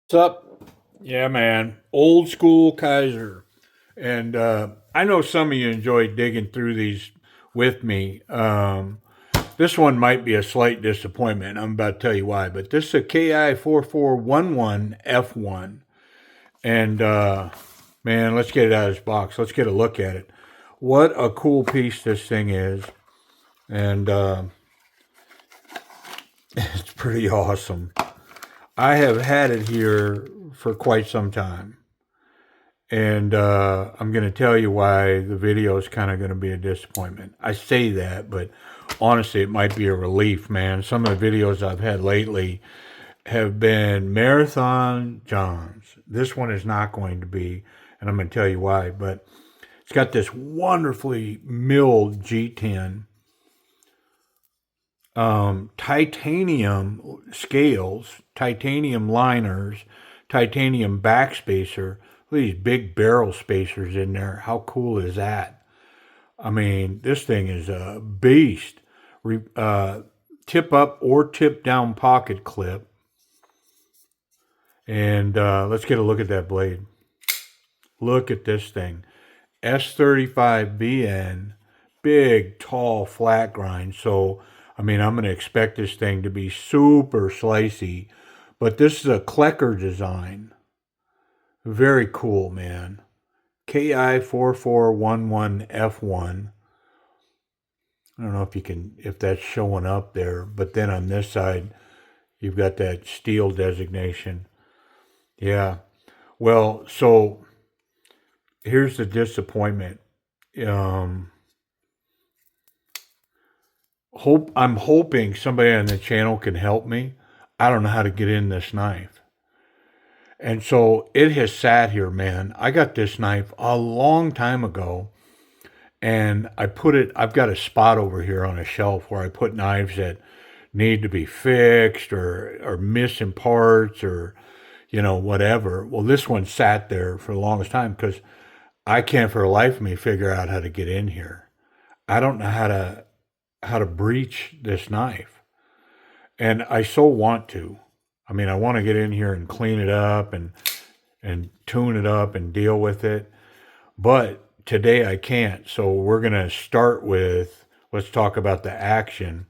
What's up? Yeah, man. Old school Kizer. And I know some of you enjoy digging through these with me. This one might be a slight disappointment. I'm about to tell you why. But this is a KI4411F1. And man, let's get it out of this box. Let's get a look at it. What a cool piece this thing is. And it's pretty awesome. I have had it here for quite some time. And I'm going to tell you why the video is kind of going to be a disappointment. I say that, but honestly, it might be a relief, man. Some of the videos I've had lately have been Marathon Johns. This one is not going to be, and I'm going to tell you why. But it's got this wonderfully milled G10, titanium scales, titanium liners, titanium backspacer. Look at these big barrel spacers in there. How cool is that? I mean, this thing is a beast. Tip up or tip down pocket clip. And let's get a look at that blade. Look at this thing. S35BN, big, tall, flat grind. So, I mean, I'm going to expect this thing to be super slicey. But this is a Klecker design. Very cool, man. KI4411F1. I don't know if that's showing up there, but then on this side, you've got that steel designation. Yeah. Well, so here's the disappointment. Um, I'm hoping somebody on the channel can help me. I don't know how to get in this knife. And so it has sat here, man. I got this knife a long time ago, and I've got a spot over here on a shelf where I put knives that need to be fixed or missing parts or, whatever. Well, this one sat there for the longest time because I can't for the life of me figure out how to get in here. I don't know how to breach this knife. And I so want to. I mean, I want to get in here and clean it up and tune it up and deal with it. But today I can't. So we're going to start with, let's talk about the action.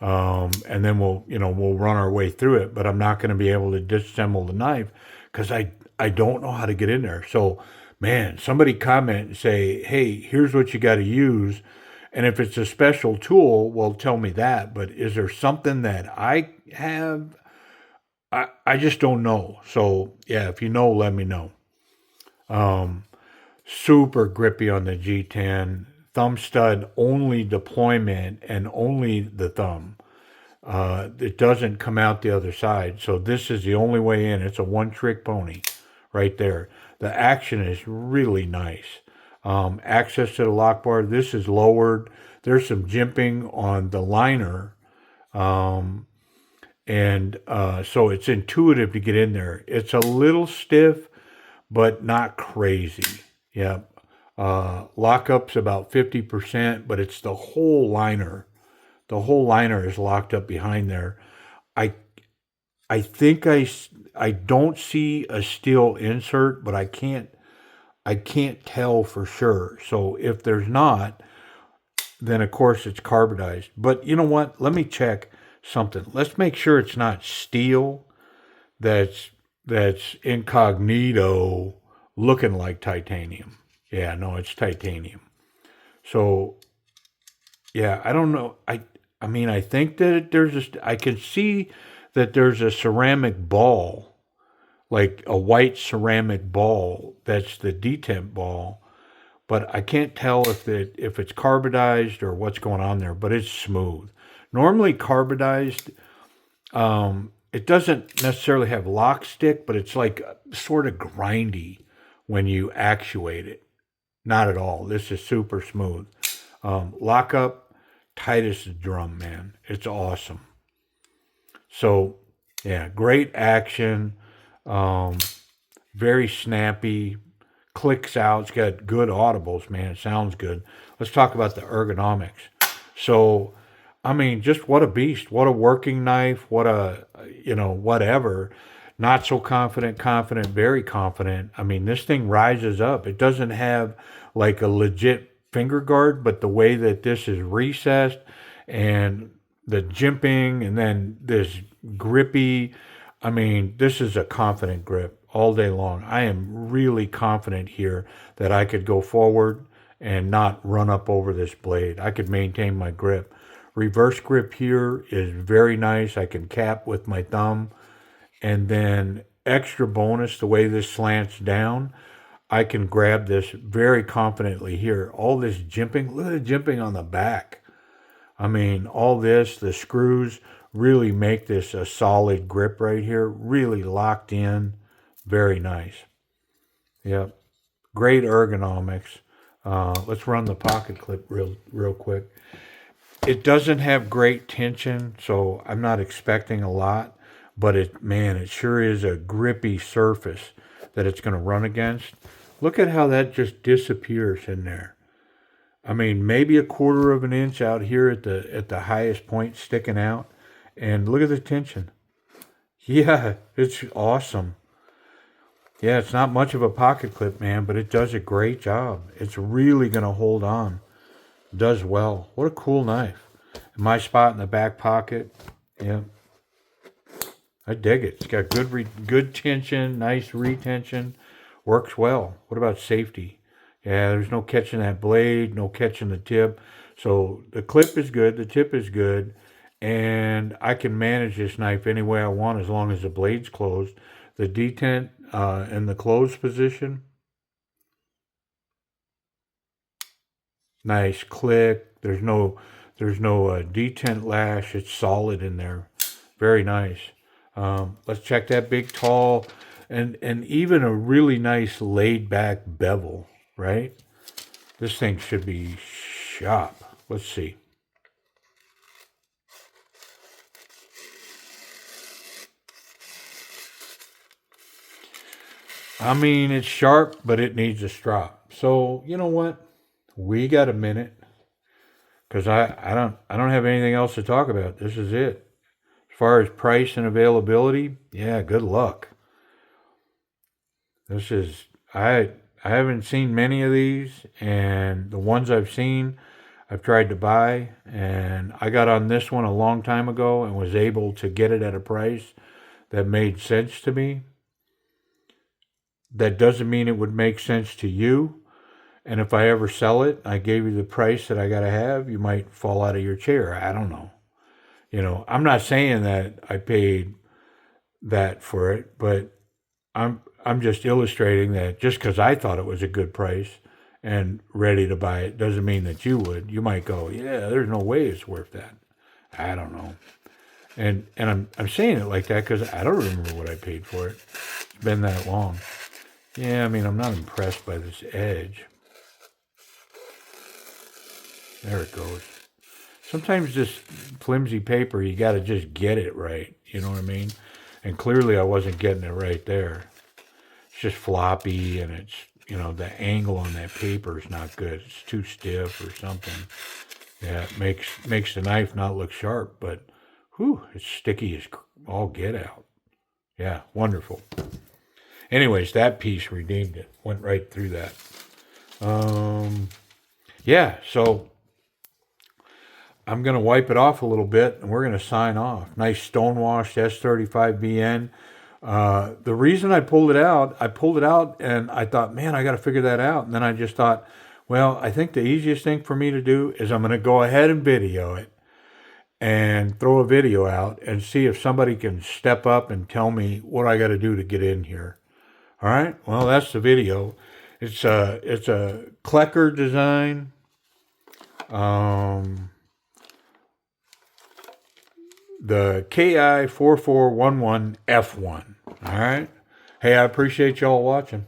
And then we'll run our way through it, but I'm not going to be able to disassemble the knife because I don't know how to get in there. So, man, somebody comment and say, hey, here's what you got to use. And if it's a special tool, well, tell me that. But is there something that I have? I just don't know. So, yeah, if you know, let me know. Um, Super grippy on the G10. Thumb stud only deployment and only the thumb. It doesn't come out the other side. So this is the only way in. It's a one-trick pony right there. The action is really nice. Access to the lock bar. This is lowered. There's some jimping on the liner. So it's intuitive to get in there. It's a little stiff, but not crazy. Yeah. Lockup's about 50%, but it's the whole liner. The whole liner is locked up behind there. I I think I don't see a steel insert, but I can't tell for sure. So if there's not, then of course it's carbonized. But you know what? Let me check something. Let's make sure it's not steel that's incognito looking like titanium. Yeah, no, it's titanium. So yeah, I don't know. I mean, I think that I can see that there's a ceramic ball, like a white ceramic ball that's the detemp ball, but I can't tell if it's carbonized or what's going on there, but it's smooth. Normally carbonized, it doesn't necessarily have lock stick, but it's like sort of grindy when you actuate it. Not at all. This is super smooth. Lock up, tight as a drum, man. It's awesome. So, yeah, great action. Um, Very snappy. Clicks out. It's got good audibles, man. It sounds good. Let's talk about the ergonomics. So, I mean, just what a beast. What a working knife. What a, whatever. not so confident, confident, very confident. I mean, this thing rises up. It doesn't have like a legit finger guard, but the way that this is recessed and the jimping and then this grippy, I mean, this is a confident grip all day long. I am really confident here that I could go forward and not run up over this blade. I could maintain my grip. Reverse grip here is very nice. I can cap with my thumb. And then extra bonus, the way this slants down, I can grab this very confidently here. All this jimping, look at the jimping on the back. I mean, all this, the screws really make this a solid grip right here. Really locked in. Very nice. Yep. Great ergonomics. Let's run the pocket clip real quick. It doesn't have great tension, so I'm not expecting a lot. But it sure is a grippy surface that it's going to run against. Look at how that just disappears in there. I mean, maybe a quarter of an inch out here at the highest point sticking out. And look at the tension. Yeah, it's awesome. Yeah, it's not much of a pocket clip, man, but it does a great job. It's really going to hold on. Does well. What a cool knife. My spot in the back pocket. Yeah. I dig it. It's got good tension, nice retention. Works well. What about safety? Yeah, there's no catching that blade, no catching the tip. So the clip is good, the tip is good, and I can manage this knife any way I want as long as the blade's closed. The detent in the closed position. Nice click. There's no detent lash. It's solid in there. Very nice. Let's check that big, tall, and even a really nice laid back bevel, right? This thing should be sharp. Let's see. I mean, it's sharp, but it needs a strop. So, you know what? We got a minute because I don't have anything else to talk about. This is it. As far as price and availability, yeah, good luck. This is I haven't seen many of these, and the ones I've seen, I've tried to buy, and I got on this one a long time ago and was able to get it at a price that made sense to me. That doesn't mean it would make sense to you. And if I ever sell it, I gave you the price that I got to have, you might fall out of your chair. I don't know. You know, I'm not saying that I paid that for it, but I'm just illustrating that just because I thought it was a good price and ready to buy it doesn't mean that you would. You might go, yeah, there's no way it's worth that. I don't know. And I'm saying it like that because I don't remember what I paid for it. It's been that long. Yeah, I mean, I'm not impressed by this edge. There it goes. Sometimes this flimsy paper, you got to just get it right. You know what I mean? And clearly I wasn't getting it right there. It's just floppy, and it's, you know, the angle on that paper is not good. It's too stiff or something. Yeah, it makes the knife not look sharp, but whew, it's sticky as all get out. Yeah, wonderful. Anyways, that piece redeemed it. Went right through that. Yeah, so I'm going to wipe it off a little bit, and we're going to sign off. Nice stonewashed S35BN. The reason I pulled it out, and I thought, man, I got to figure that out. And then I just thought, well, I think the easiest thing for me to do is I'm going to go ahead and video it and throw a video out and see if somebody can step up and tell me what I got to do to get in here. All right, well, that's the video. It's a Klecker design. The KI4411F1. All right. Hey, I appreciate y'all watching.